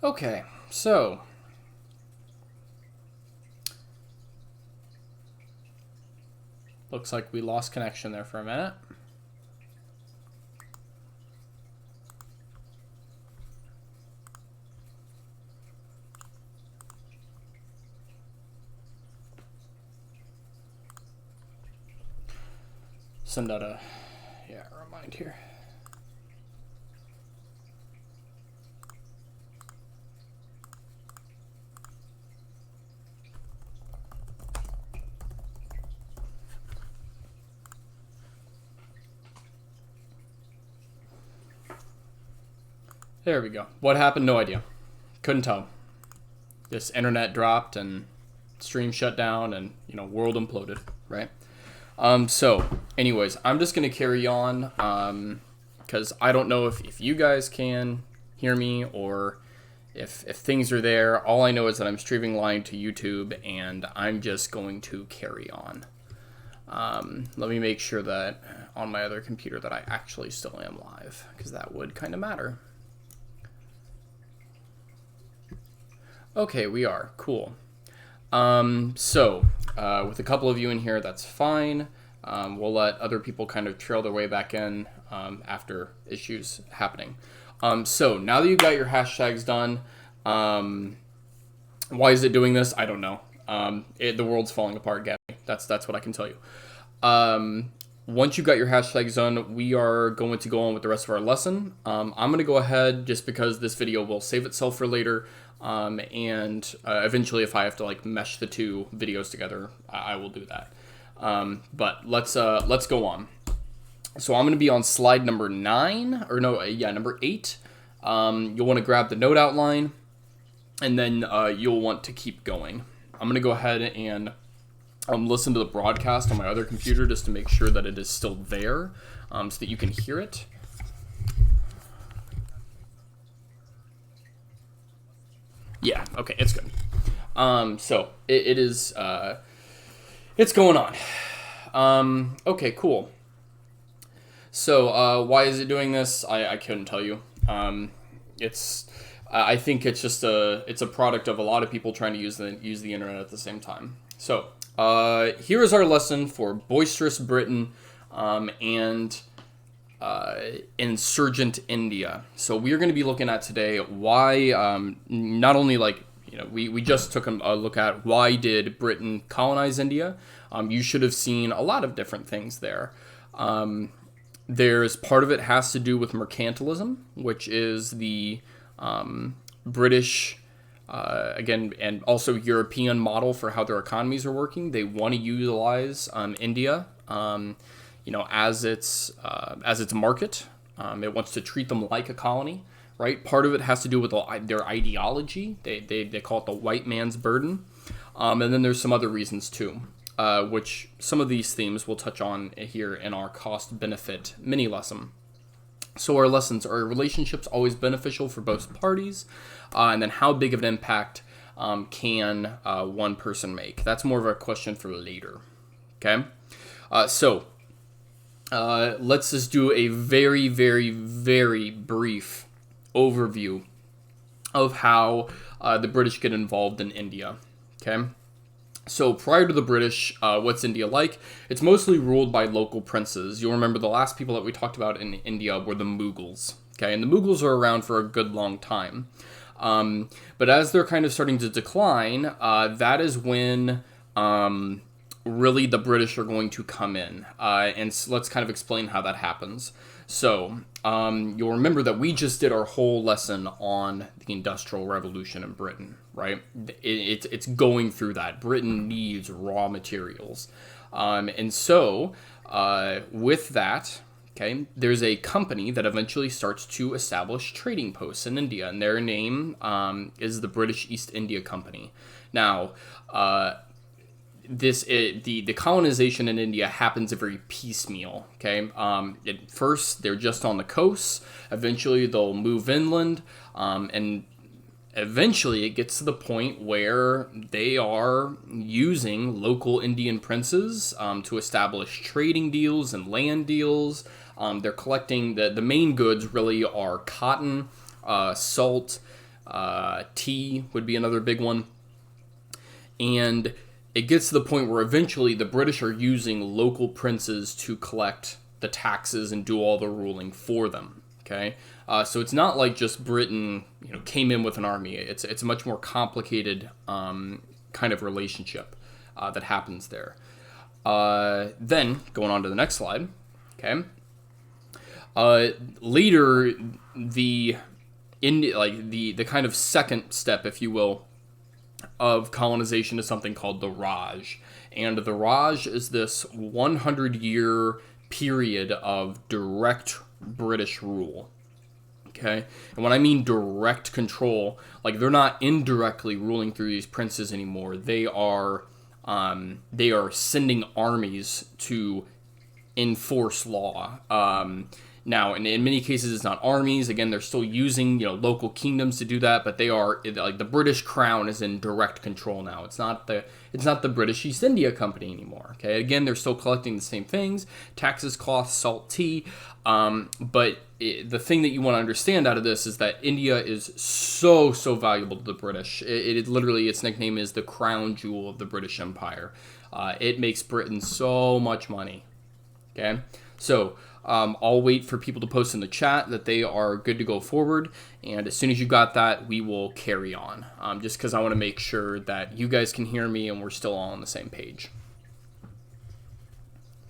Okay, so looks like we lost connection there for a minute. Send out a remind here. There we go. What happened? No idea. Couldn't tell. This internet dropped and stream shut down and, world imploded, right? So anyways, I'm just going to carry on because I don't know if you guys can hear me or if things are there. All I know is that I'm streaming live to YouTube and I'm just going to carry on. Let me make sure that on my other computer that I actually still am live because that would kind of matter. Okay, we are. Cool. So with a couple of you in here, that's fine. We'll let other people kind of trail their way back in after issues happening. So now that you've got your hashtags done, why is it doing this? I don't know. The world's falling apart, Gabby. That's what I can tell you. Once you've got your hashtags done, we are going to go on with the rest of our lesson. I'm going to go ahead just because this video will save itself for later. And eventually if I have to mesh the two videos together, I will do that. But let's go on. So I'm going to be on slide number 9 or number 8. You'll want to grab the note outline and then, you'll want to keep going. I'm going to go ahead and, listen to the broadcast on my other computer just to make sure that it is still there, so that you can hear it. Yeah, okay, it's good. So it is, it's going on. Okay, cool. So, why is it doing this? I couldn't tell you. I think it's just it's a product of a lot of people trying to use the internet at the same time. So, here is our lesson for Boisterous Britain, and Insurgent India. So we are going to be looking at today why, not only we just took a look at why did Britain colonize India. You should have seen a lot of different things there. There's part of it has to do with mercantilism, which is the British, again, and also European model for how their economies are working. They want to utilize India, as its market. It wants to treat them like a colony, right? Part of it has to do with their ideology. They call it the white man's burden. And then there's some other reasons too, which some of these themes we'll touch on here in our cost-benefit mini lesson. So our lessons are relationships always beneficial for both parties, and then how big of an impact can one person make? That's more of a question for later. Okay, so let's just do a very, very, very brief overview of how the British get involved in India. Okay. So prior to the British, what's India like? It's mostly ruled by local princes. You'll remember the last people that we talked about in India were the Mughals. Okay, and the Mughals are around for a good long time. But as they're kind of starting to decline, that is when really the British are going to come in. And so let's kind of explain how that happens. So you'll remember that we just did our whole lesson on the Industrial Revolution in Britain, right? It's going through that. Britain needs raw materials. And so with that, okay, there's a company that eventually starts to establish trading posts in India, and their name is the British East India Company. Now, the colonization in India happens very piecemeal. Okay, at first they're just on the coast. Eventually they'll move inland, and eventually it gets to the point where they are using local Indian princes to establish trading deals and land deals. They're collecting the main goods really are cotton, salt, Tea would be another big one. And it gets to the point where eventually the British are using local princes to collect the taxes and do all the ruling for them. Okay, so it's not like just Britain, came in with an army. It's a much more complicated kind of relationship that happens there. Then going on to the next slide. Okay. Later, the kind of second step, if you will, of colonization is something called the Raj. And the Raj is this 100-year period of direct British rule. Okay? And when I mean direct control, like, they're not indirectly ruling through these princes anymore. They are sending armies to enforce law. Now, in many cases, it's not armies. Again, they're still using, local kingdoms to do that, but they are, like, the British crown is in direct control now. It's not the British East India Company anymore. Okay, again, they're still collecting the same things: taxes, cloth, salt, tea. But the thing that you want to understand out of this is that India is so valuable to the British. It literally, its nickname is the crown jewel of the British Empire. It makes Britain so much money. Okay, so I'll wait for people to post in the chat that they are good to go forward, and as soon as you got that, we will carry on, just because I want to make sure that you guys can hear me and we're still all on the same page.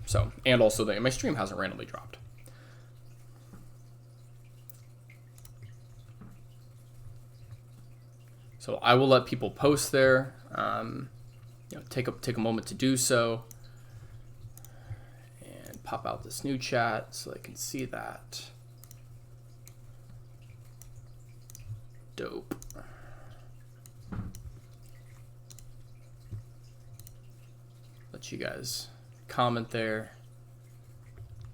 So, and also that my stream hasn't randomly dropped. So I will let people post there. Take a moment to do so. Pop out this new chat so I can see that. Dope. Let you guys comment there.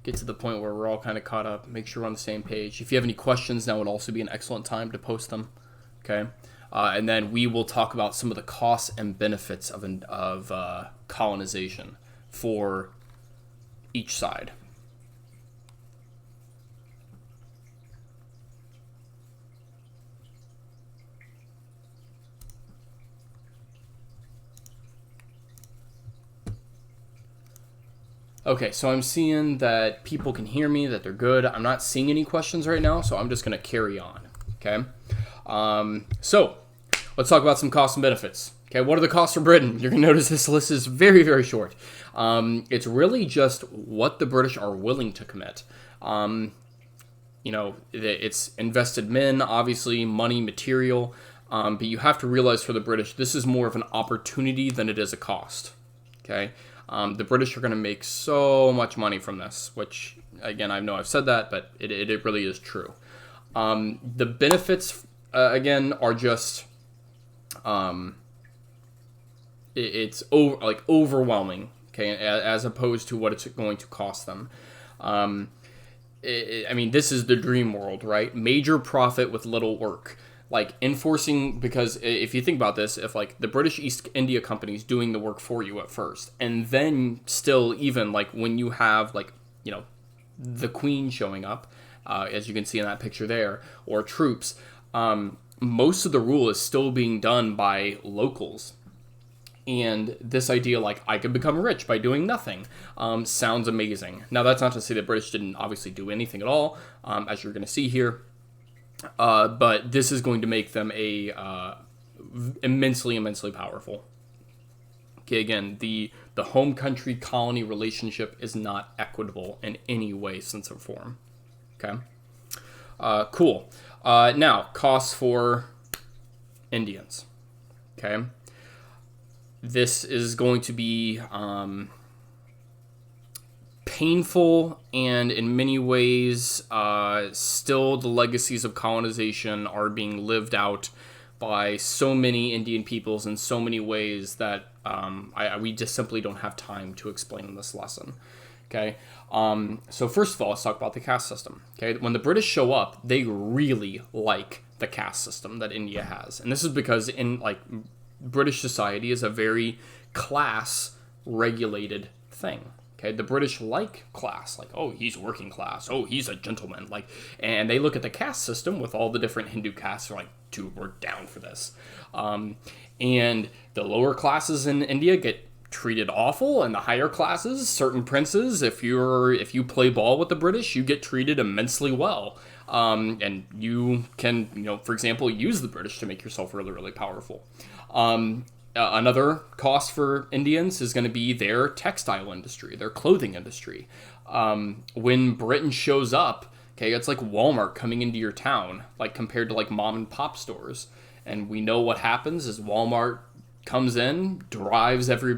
Get to the point where we're all kind of caught up. Make sure we're on the same page. If you have any questions, now would also be an excellent time to post them. Okay. And then we will talk about some of the costs and benefits of colonization for each side. Okay, so I'm seeing that people can hear me, that they're good. I'm not seeing any questions right now, so I'm just going to carry on. Okay, so let's talk about some costs and benefits. Okay, what are the costs for Britain? You're going to notice this list is very short. It's really just what the British are willing to commit. It's invested men, obviously, money, material. But you have to realize for the British, this is more of an opportunity than it is a cost. Okay, the British are going to make so much money from this, which, again, I know I've said that, but it really is true. The benefits, again, are just... it's overwhelming, okay, as opposed to what it's going to cost them. This is the dream world, right? Major profit with little work. Like, enforcing, because if you think about this, if, like, the British East India Company is doing the work for you at first, and then still, even, like, when you have, like, the Queen showing up, as you can see in that picture there, or troops, most of the rule is still being done by locals. And this idea, like, I could become rich by doing nothing, sounds amazing. Now, that's not to say the British didn't obviously do anything at all, as you're going to see here. But this is going to make them immensely powerful. Okay, again, the home country colony relationship is not equitable in any way, sense, or form. Okay, cool. Now, costs for Indians. Okay. This is going to be painful, and in many ways, still the legacies of colonization are being lived out by so many Indian peoples in so many ways that we just simply don't have time to explain in this lesson. Okay, so first of all, let's talk about the caste system. Okay, when the British show up, they really like the caste system that India has, and this is because in, like, British society is a very class-regulated thing. Okay, the British like class, like, oh, he's working class, oh, he's a gentleman, like, and they look at the caste system with all the different Hindu castes, they're like, dude, we're down for this. And the lower classes in India get treated awful, and the higher classes, certain princes, if you play ball with the British, you get treated immensely well. And you can, for example, use the British to make yourself really, really powerful. Another cost for Indians is going to be their textile industry, their clothing industry. When Britain shows up, okay, it's like Walmart coming into your town, like compared to like mom and pop stores. And we know what happens is Walmart comes in, drives every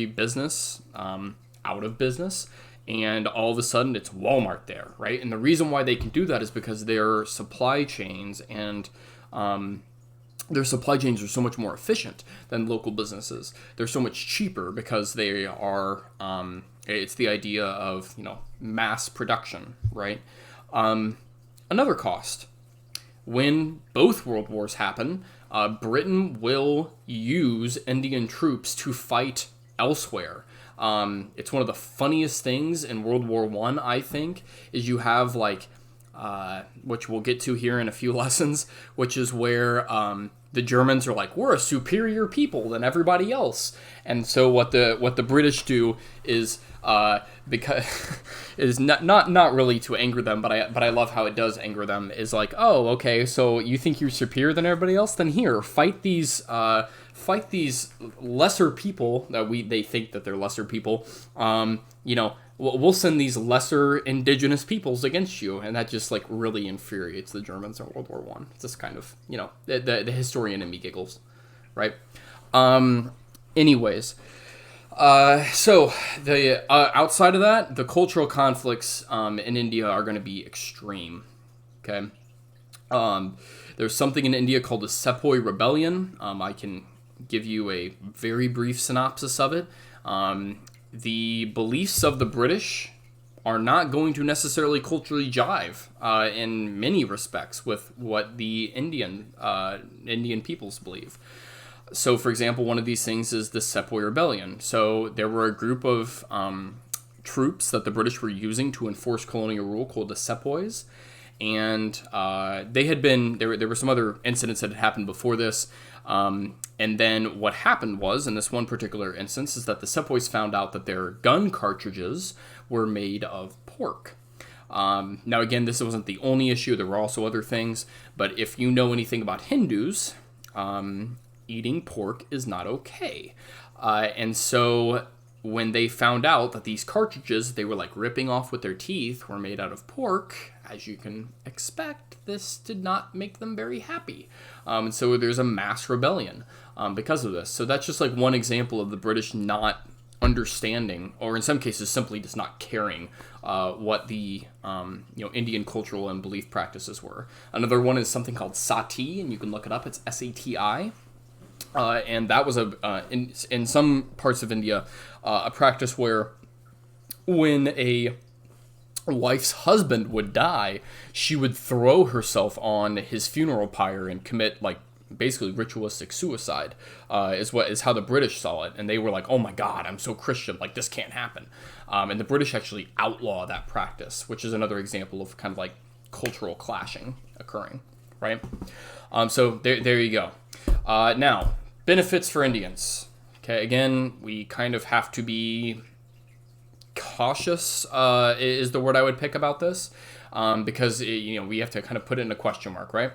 business out of business, and all of a sudden it's Walmart there, right? And the reason why they can do that is because their supply chains and their supply chains are so much more efficient than local businesses. They're so much cheaper because they are, it's the idea of, mass production, right? Another cost. When both world wars happen, Britain will use Indian troops to fight elsewhere. It's one of the funniest things in World War I think, is you have which we'll get to here in a few lessons, which is where the Germans are like, we're a superior people than everybody else. And so what the British do is because is not really to anger them, but I love how it does anger them, is like, oh, okay, so you think you're superior than everybody else? Then here, fight these lesser people that they think that they're lesser people. We'll send these lesser indigenous peoples against you, and that just really infuriates the Germans in World War I. It's just kind of the historian in me giggles, right? Anyways. So the outside of that, the cultural conflicts in India are going to be extreme. Okay, there's something in India called the Sepoy Rebellion. I can give you a very brief synopsis of it. The beliefs of the British are not going to necessarily culturally jive in many respects with what the Indian peoples believe. So, for example, one of these things is the Sepoy Rebellion. So there were a group of troops that the British were using to enforce colonial rule called the Sepoys. And there were some other incidents that had happened before this. And then what happened was, in this one particular instance, is that the Sepoys found out that their gun cartridges were made of pork. Now, again, this wasn't the only issue. There were also other things. But if you know anything about Hindus, eating pork is not okay. And so when they found out that these cartridges they were ripping off with their teeth were made out of pork, as you can expect, this did not make them very happy. And so there's a mass rebellion because of this. So that's just one example of the British not understanding, or in some cases simply just not caring what the Indian cultural and belief practices were. Another one is something called sati, and you can look it up. It's SATI. And that was in some parts of India a practice where when a wife's husband would die, she would throw herself on his funeral pyre and commit basically ritualistic suicide. Is how the British saw it, and they were like, "Oh my God, I'm so Christian, this can't happen." And the British actually outlaw that practice, which is another example of kind of cultural clashing occurring, right? So there you go. Now, benefits for Indians. Okay, again, we kind of have to be cautious, is the word I would pick about this, because we have to kind of put it in a question mark, right?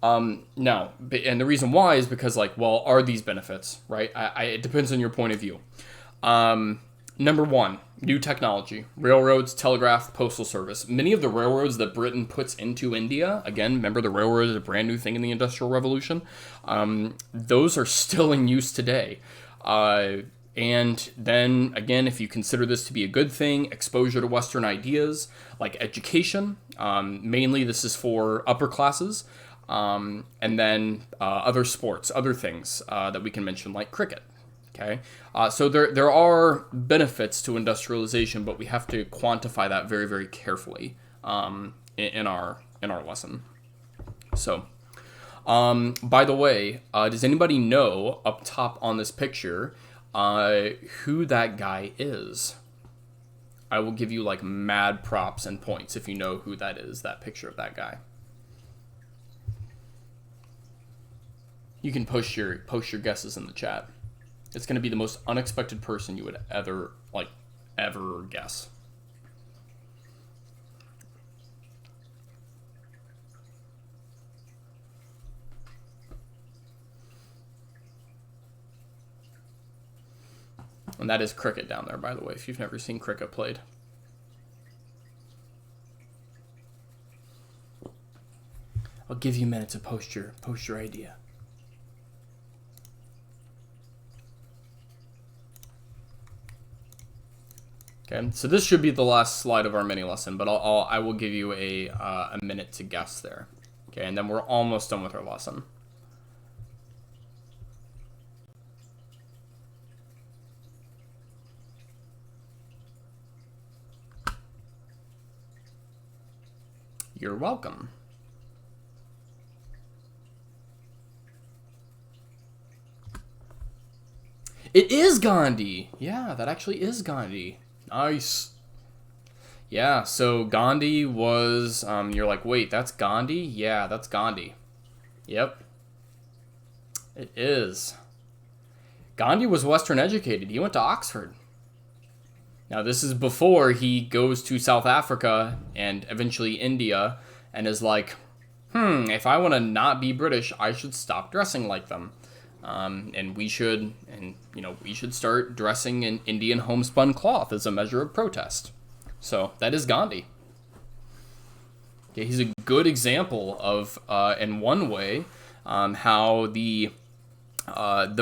Now, and the reason why is because are these benefits, right? It depends on your point of view. Number one, new technology, railroads, telegraph, postal service. Many of the railroads that Britain puts into India, again, remember the railroad is a brand new thing in the Industrial Revolution, those are still in use today. And then, again, if you consider this to be a good thing, exposure to Western ideas, like education, mainly this is for upper classes, and then other sports, other things that we can mention, like cricket. Okay, so there are benefits to industrialization, but we have to quantify that very, very carefully in our lesson. So, by the way, does anybody know up top on this picture who that guy is? I will give you mad props and points if you know who that is. That picture of that guy. You can post your guesses in the chat. It's going to be the most unexpected person you would ever guess. And that is cricket down there, by the way, if you've never seen cricket played. I'll give you a minute to post your idea. Okay, so this should be the last slide of our mini lesson, but I will give you a minute to guess there. Okay, and then we're almost done with our lesson. You're welcome. It is Gandhi. Yeah, that actually is Gandhi. Nice. Yeah, so Gandhi was, you're like, wait, that's Gandhi? Yeah, that's Gandhi. Yep. It is. Gandhi was Western educated. He went to Oxford. Now, this is before he goes to South Africa and eventually India and is like, if I want to not be British, I should stop dressing like them. And we should start dressing in Indian homespun cloth as a measure of protest. So that is Gandhi. Okay, he's a good example of, in one way, how the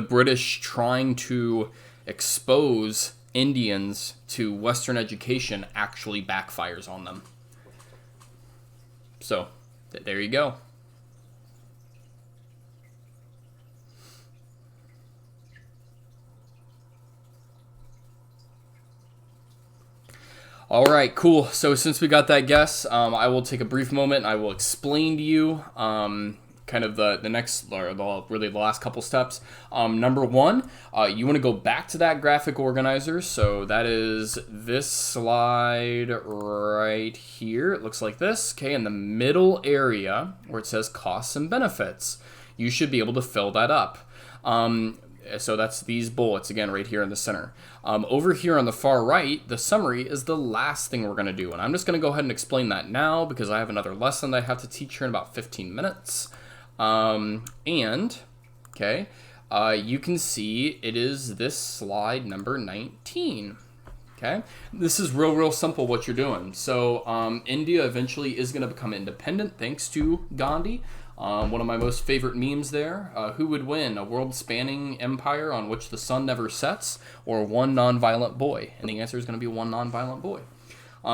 British trying to expose Indians to Western education actually backfires on them. So there you go. All right, cool. So since we got that guess, I will take a brief moment and I will explain to you kind of the next, or really the last couple steps. Number one, you want to go back to that graphic organizer. So that is this slide right here. It looks like this. Okay, in the middle area where it says costs and benefits, you should be able to fill that up. So that's these bullets, again, right here in the center. Over here on the far right, the summary is the last thing we're going to do. And I'm just going to go ahead and explain that now because I have another lesson that I have to teach here in about 15 minutes. You can see it is this slide number 19. Okay, this is real simple what you're doing. So India eventually is going to become independent thanks to Gandhi. One of my most favorite memes there. Who would win, a world-spanning empire on which the sun never sets, or one non-violent boy? And the answer is going to be one non-violent boy.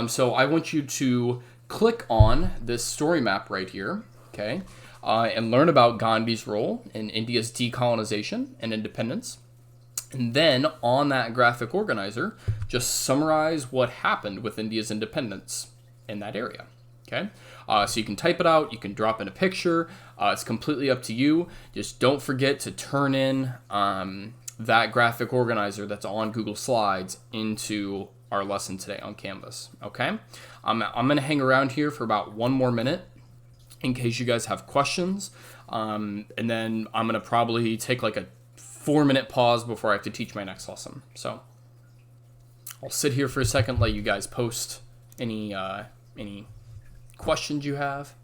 So I want you to click on this story map right here, okay, and learn about Gandhi's role in India's decolonization and independence. And then on that graphic organizer, just summarize what happened with India's independence in that area. Okay, so you can type it out, you can drop in a picture, it's completely up to you. Just don't forget to turn in that graphic organizer that's on Google Slides into our lesson today on Canvas, okay? I'm going to hang around here for about 1 more minute in case you guys have questions, and then I'm going to probably take like a 4-minute pause before I have to teach my next lesson. So I'll sit here for a second, let you guys post any questions you have,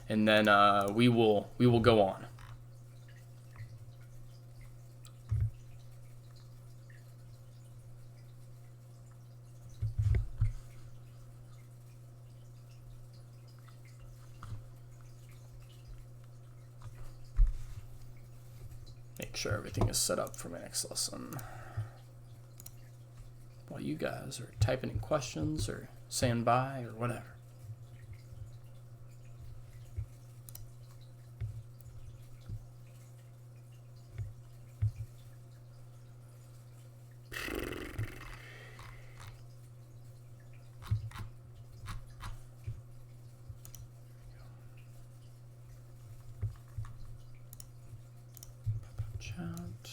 and then we will go on. Make sure everything is set up for my next lesson while you guys are typing in questions or saying bye or whatever. Chat.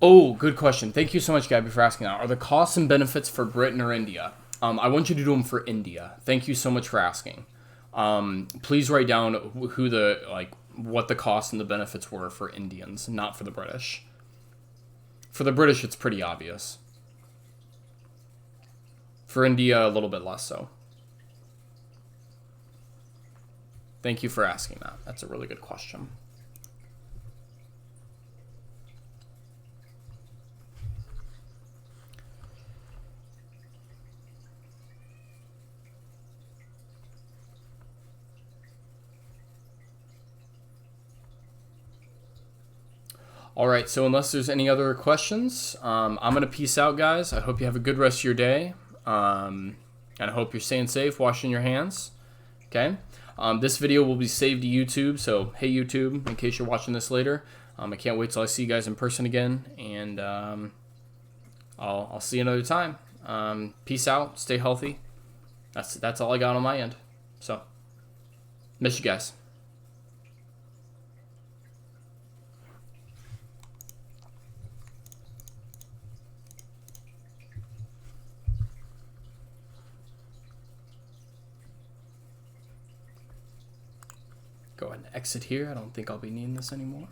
Oh, good question. Thank you so much, Gabby, for asking that. Are the costs and benefits for Britain or India? I want you to do them for India. Thank you so much for asking. Please write down who what the costs and the benefits were for Indians, not for the British. For the British, it's pretty obvious. For India, a little bit less so. Thank you for asking that. That's a really good question. All right, so unless there's any other questions, I'm going to peace out, guys. I hope you have a good rest of your day. And I hope you're staying safe, washing your hands. Okay? This video will be saved to YouTube, so hey, YouTube, in case you're watching this later. I can't wait till I see you guys in person again, and I'll see you another time. Peace out. Stay healthy. That's all I got on my end. So, miss you guys. Go ahead and exit here. I don't think I'll be needing this anymore.